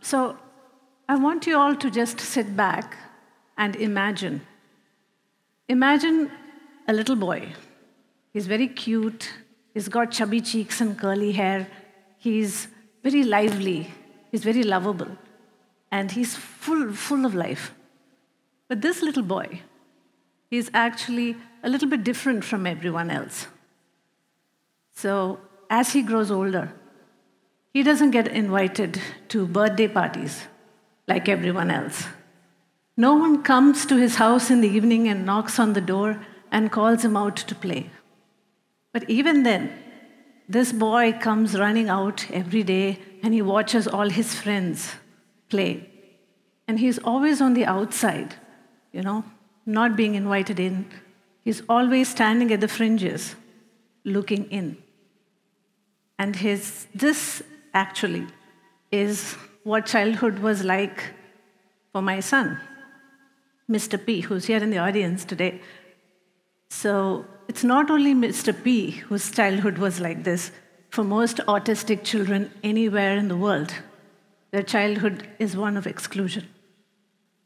So I want you all to just sit back and imagine. Imagine a little boy. He's very cute. He's got chubby cheeks and curly hair. He's very lively. He's very lovable. And he's full of life. But this little boy, he's actually a little bit different from everyone else. So as he grows older, he doesn't get invited to birthday parties like everyone else. No one comes to his house in the evening and knocks on the door and calls him out to play. But even then, this boy comes running out every day and he watches all his friends play. And he's always on the outside, not being invited in. He's always standing at the fringes, looking in. And this actually is what childhood was like for my son, Mr. P, who's here in the audience today. So it's not only Mr. P whose childhood was like this. For most autistic children anywhere in the world, their childhood is one of exclusion.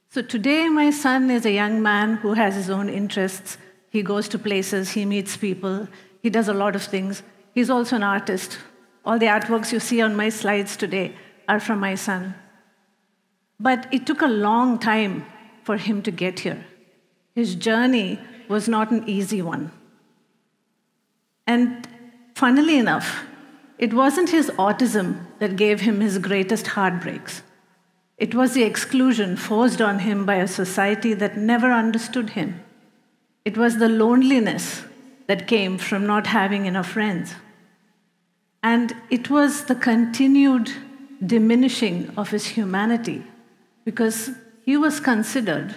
So today, my son is a young man who has his own interests. He goes to places, he meets people, he does a lot of things. He's also an artist. All the artworks you see on my slides today are from my son. But it took a long time for him to get here. His journey was not an easy one. And funnily enough, it wasn't his autism that gave him his greatest heartbreaks. It was the exclusion forced on him by a society that never understood him. It was the loneliness that came from not having enough friends. And it was the continued diminishing of his humanity because he was considered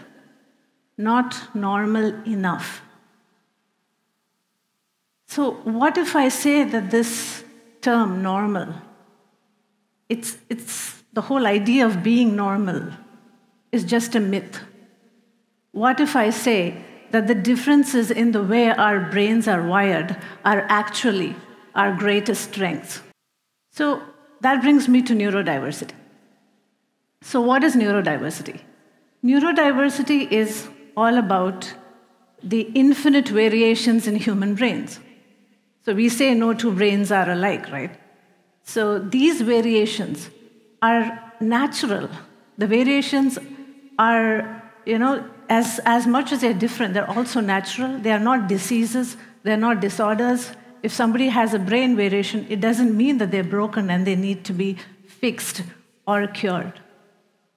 not normal enough. So what if I say that this term normal, it's the whole idea of being normal is just a myth? What if I say that the differences in the way our brains are wired are actually our greatest strengths? So that brings me to neurodiversity. So what is neurodiversity? Neurodiversity is all about the infinite variations in human brains. So we say no two brains are alike, right? So these variations are natural. The variations are, as much as they're different, they're also natural. They are not diseases. They're not disorders. If somebody has a brain variation, it doesn't mean that they're broken and they need to be fixed or cured.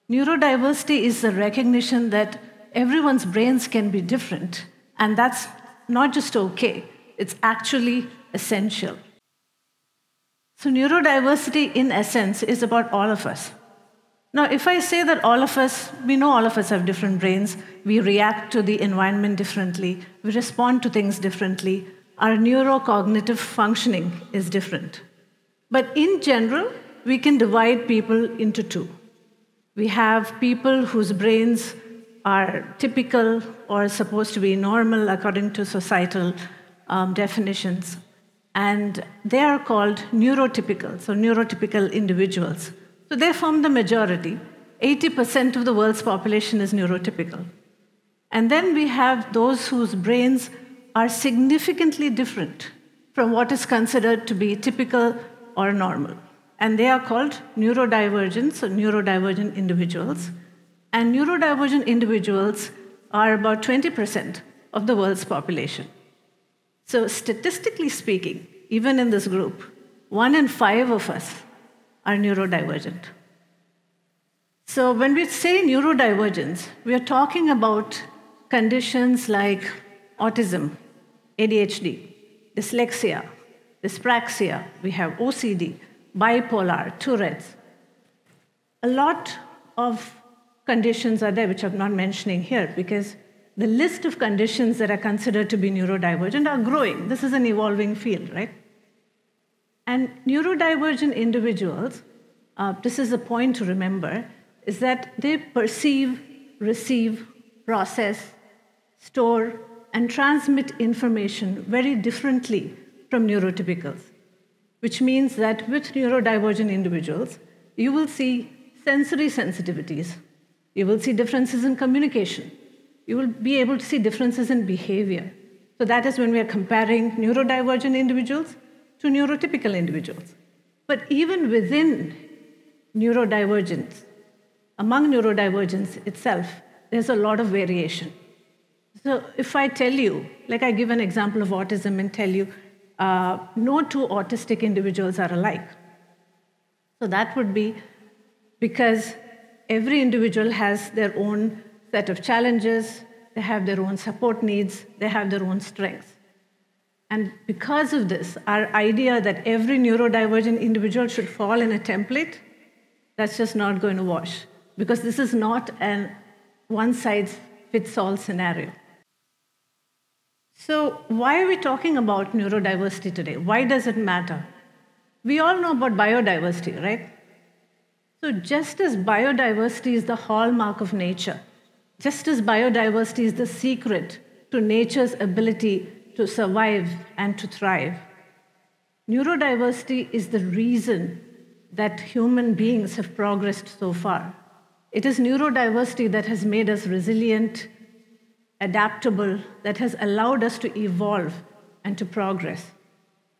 Neurodiversity is the recognition that everyone's brains can be different, and that's not just okay, it's actually essential. So neurodiversity, in essence, is about all of us. Now, if I say that all of us, we know all of us have different brains, we react to the environment differently, we respond to things differently, our neurocognitive functioning is different. But in general, we can divide people into two. We have people whose brains are typical or supposed to be normal according to societal definitions. And they are called neurotypical, so neurotypical individuals. So they form the majority. 80% of the world's population is neurotypical. And then we have those whose brains are significantly different from what is considered to be typical or normal. And they are called neurodivergence, or neurodivergent individuals. And neurodivergent individuals are about 20% of the world's population. So statistically speaking, even in this group, 1 in 5 of us are neurodivergent. So when we say neurodivergence, we are talking about conditions like autism, ADHD, dyslexia, dyspraxia, we have OCD, bipolar, Tourette's. A lot of conditions are there, which I'm not mentioning here, because the list of conditions that are considered to be neurodivergent are growing. This is an evolving field, right? And neurodivergent individuals, this is a point to remember, is that they perceive, receive, process, store, and transmit information very differently from neurotypicals, which means that with neurodivergent individuals, you will see sensory sensitivities. You will see differences in communication. You will be able to see differences in behavior. So that is when we are comparing neurodivergent individuals to neurotypical individuals. But even within neurodivergence, among neurodivergence itself, there's a lot of variation. So if I tell you, like I give an example of autism and tell you, no two autistic individuals are alike. So that would be because every individual has their own set of challenges, they have their own support needs, they have their own strengths. And because of this, our idea that every neurodivergent individual should fall in a template, that's just not going to wash, because this is not a one-size-fits-all scenario. So why are we talking about neurodiversity today? Why does it matter? We all know about biodiversity, right? So just as biodiversity is the hallmark of nature, just as biodiversity is the secret to nature's ability to survive and to thrive, neurodiversity is the reason that human beings have progressed so far. It is neurodiversity that has made us resilient, adaptable, that has allowed us to evolve and to progress.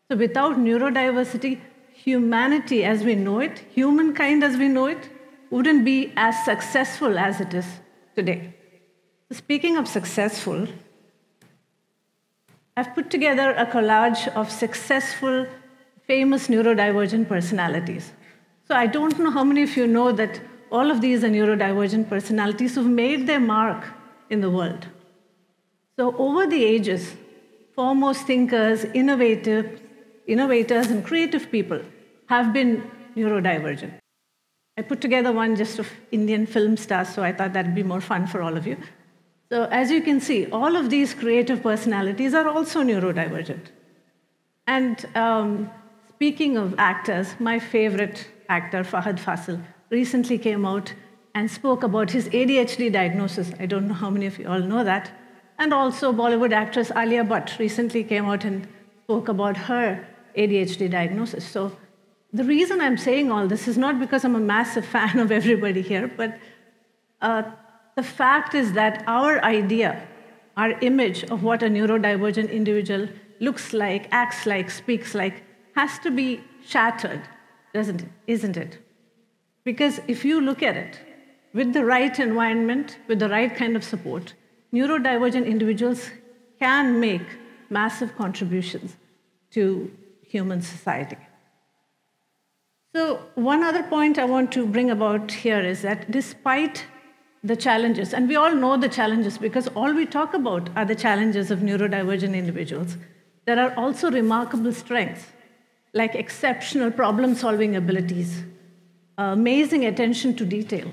So without neurodiversity, humanity as we know it, humankind as we know it, wouldn't be as successful as it is today. So speaking of successful, I've put together a collage of successful, famous neurodivergent personalities. So I don't know how many of you know that all of these are neurodivergent personalities who've made their mark in the world. So over the ages, foremost thinkers, innovators, and creative people have been neurodivergent. I put together one just of Indian film stars, so I thought that'd be more fun for all of you. So as you can see, all of these creative personalities are also neurodivergent. And speaking of actors, my favorite actor, Fahad Fasil, recently came out and spoke about his ADHD diagnosis. I don't know how many of you all know that. And also Bollywood actress Alia Bhatt recently came out and spoke about her ADHD diagnosis. So the reason I'm saying all this is not because I'm a massive fan of everybody here, but the fact is that our idea, our image of what a neurodivergent individual looks like, acts like, speaks like, has to be shattered, isn't it? Because if you look at it, with the right environment, with the right kind of support, neurodivergent individuals can make massive contributions to human society. So one other point I want to bring about here is that despite the challenges, and we all know the challenges because all we talk about are the challenges of neurodivergent individuals, there are also remarkable strengths, like exceptional problem-solving abilities, amazing attention to detail,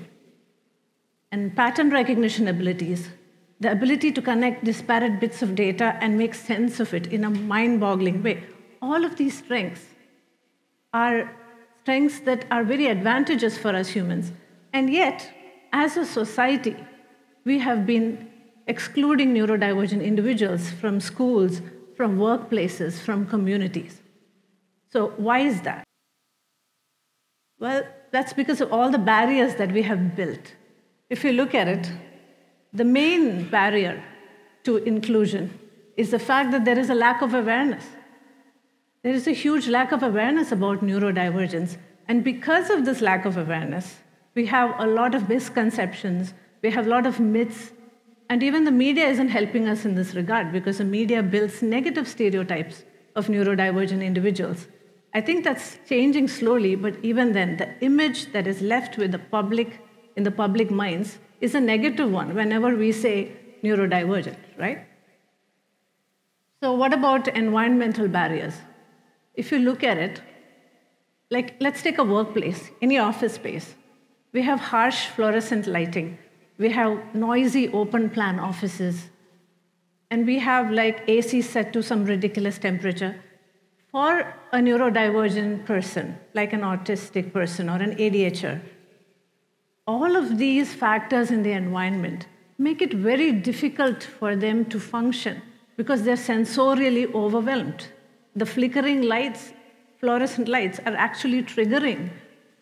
and pattern recognition abilities, the ability to connect disparate bits of data and make sense of it in a mind-boggling way. All of these strengths are strengths that are very advantageous for us humans. And yet, as a society, we have been excluding neurodivergent individuals from schools, from workplaces, from communities. So why is that? Well, that's because of all the barriers that we have built. If you look at it, the main barrier to inclusion is the fact that there is a lack of awareness. There is a huge lack of awareness about neurodivergence. And because of this lack of awareness, we have a lot of misconceptions, we have a lot of myths, and even the media isn't helping us in this regard because the media builds negative stereotypes of neurodivergent individuals. I think that's changing slowly, but even then, the image that is left with the public, in the public minds, is a negative one whenever we say neurodivergent, right? So what about environmental barriers? If you look at it, like let's take a workplace, any office space. We have harsh fluorescent lighting. We have noisy open plan offices. And we have like AC set to some ridiculous temperature. For a neurodivergent person, like an autistic person or an ADHD, all of these factors in the environment make it very difficult for them to function because they're sensorially overwhelmed. The flickering lights, fluorescent lights, are actually triggering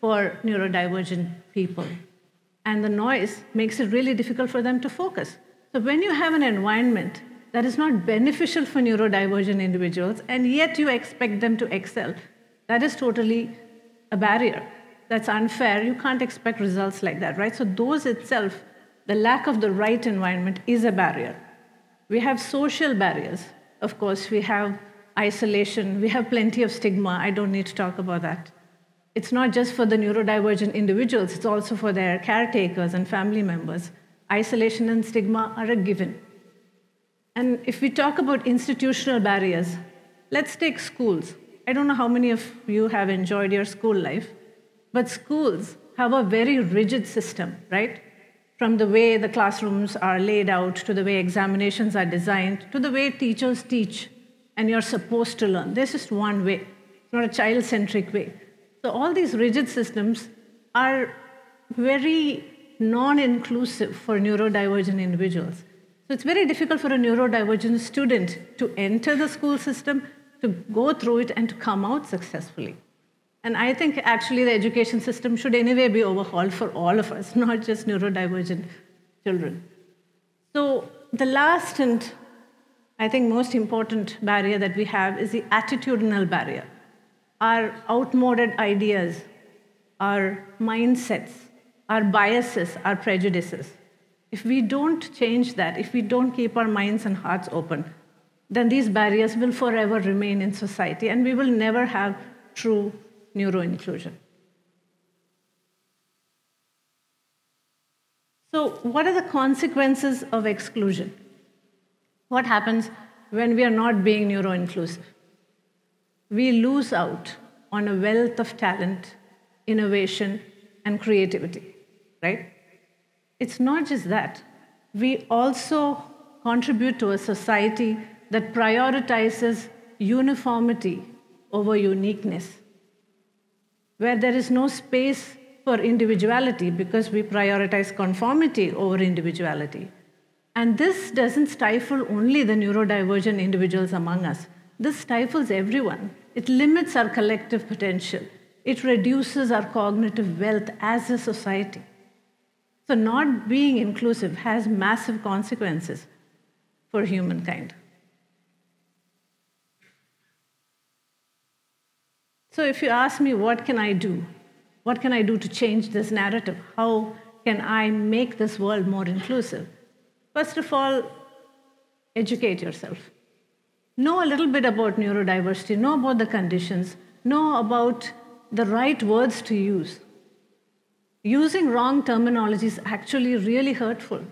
for neurodivergent people. And the noise makes it really difficult for them to focus. So when you have an environment that is not beneficial for neurodivergent individuals, and yet you expect them to excel, that is totally a barrier. That's unfair. You can't expect results like that, right? So those itself, the lack of the right environment is a barrier. We have social barriers. Of course, we have isolation. We have plenty of stigma. I don't need to talk about that. It's not just for the neurodivergent individuals, it's also for their caretakers and family members. Isolation and stigma are a given. And if we talk about institutional barriers, let's take schools. I don't know how many of you have enjoyed your school life, but schools have a very rigid system, right? From the way the classrooms are laid out, to the way examinations are designed, to the way teachers teach, and you're supposed to learn. There's just one way. It's not a child-centric way. So all these rigid systems are very non-inclusive for neurodivergent individuals. So it's very difficult for a neurodivergent student to enter the school system, to go through it, and to come out successfully. And I think actually the education system should anyway be overhauled for all of us, not just neurodivergent children. So the last and I think most important barrier that we have is the attitudinal barrier. Our outmoded ideas, our mindsets, our biases, our prejudices. If we don't change that, if we don't keep our minds and hearts open, then these barriers will forever remain in society, and we will never have true neuro-inclusion. So what are the consequences of exclusion? What happens when we are not being neuro-inclusive? We lose out on a wealth of talent, innovation, and creativity, right? It's not just that. We also contribute to a society that prioritizes uniformity over uniqueness, where there is no space for individuality because we prioritize conformity over individuality. And this doesn't stifle only the neurodivergent individuals among us. This stifles everyone. It limits our collective potential. It reduces our cognitive wealth as a society. So not being inclusive has massive consequences for humankind. So if you ask me, what can I do? What can I do to change this narrative? How can I make this world more inclusive? First of all, educate yourself. Know a little bit about neurodiversity, know about the conditions, know about the right words to use. Using wrong terminology is actually really hurtful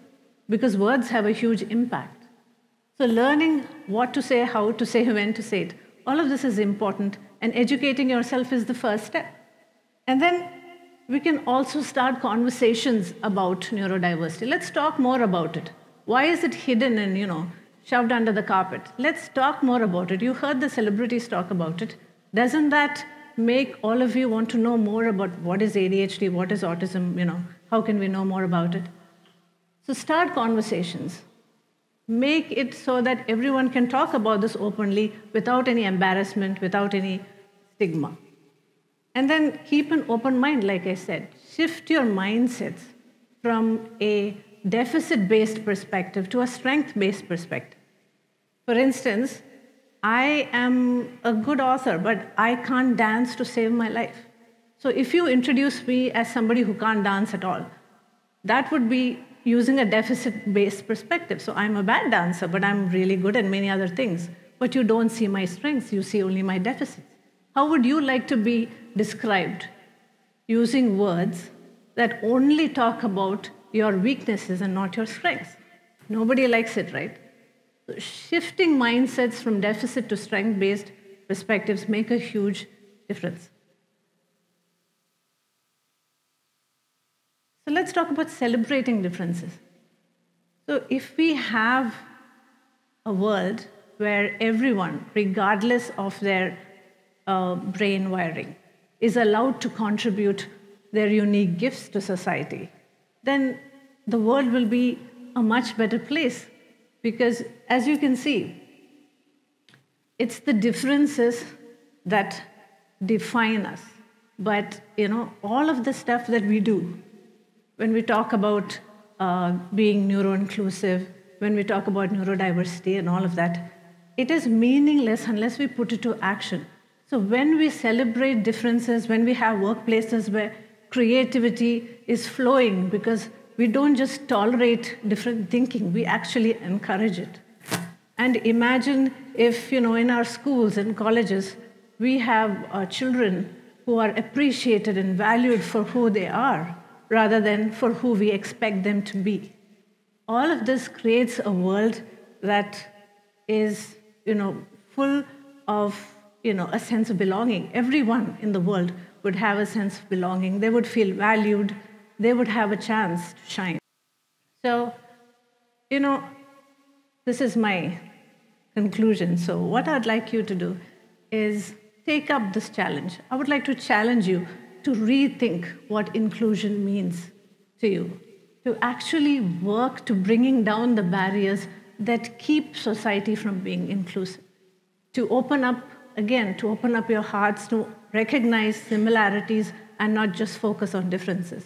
because words have a huge impact. So learning what to say, how to say, when to say it, all of this is important, and educating yourself is the first step. And then we can also start conversations about neurodiversity. Let's talk more about it. Why is it hidden and, shoved under the carpet? Let's talk more about it. You heard the celebrities talk about it. Doesn't that make all of you want to know more about what is ADHD, what is autism, how can we know more about it? So start conversations. Make it so that everyone can talk about this openly without any embarrassment, without any stigma. And then keep an open mind, like I said. Shift your mindsets from a deficit-based perspective to a strength-based perspective. For instance, I am a good author, but I can't dance to save my life. So if you introduce me as somebody who can't dance at all, that would be using a deficit-based perspective. So I'm a bad dancer, but I'm really good at many other things. But you don't see my strengths, you see only my deficits. How would you like to be described? Using words that only talk about your weaknesses and not your strengths. Nobody likes it, right? So shifting mindsets from deficit to strength-based perspectives make a huge difference. So let's talk about celebrating differences. So if we have a world where everyone, regardless of their brain wiring, is allowed to contribute their unique gifts to society, then the world will be a much better place. Because as you can see, it's the differences that define us. But all of the stuff that we do, when we talk about being neuro-inclusive, when we talk about neurodiversity and all of that, it is meaningless unless we put it to action. So when we celebrate differences, when we have workplaces where creativity is flowing, because we don't just tolerate different thinking, we actually encourage it. And imagine if, in our schools and colleges, we have children who are appreciated and valued for who they are, rather than for who we expect them to be. All of this creates a world that is, full of, a sense of belonging. Everyone in the world would have a sense of belonging. They would feel valued. They would have a chance to shine. So, this is my conclusion. So what I'd like you to do is take up this challenge. I would like to challenge you to rethink what inclusion means to you, to actually work to bringing down the barriers that keep society from being inclusive, to open up your hearts, to recognize similarities and not just focus on differences.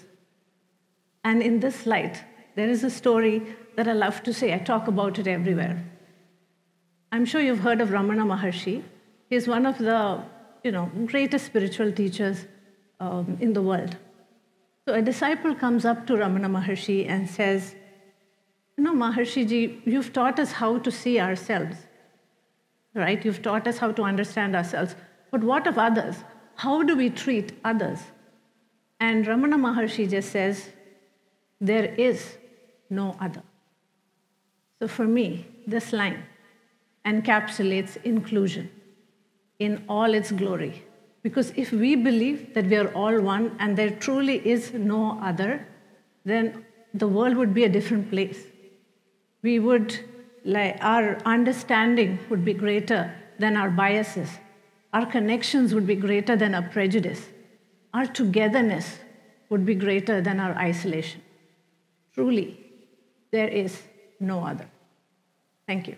And in this light, there is a story that I love to say. I talk about it everywhere. I'm sure you've heard of Ramana Maharshi. He's one of the greatest spiritual teachers in the world. So a disciple comes up to Ramana Maharshi and says, Maharshi ji, you've taught us how to see ourselves, right? You've taught us how to understand ourselves. But what of others? How do we treat others? And Ramana Maharshi just says, there is no other. So for me, this line encapsulates inclusion in all its glory. Because if we believe that we are all one and there truly is no other, then the world would be a different place. Our understanding would be greater than our biases. Our connections would be greater than our prejudice. Our togetherness would be greater than our isolation. Truly, there is no other. Thank you.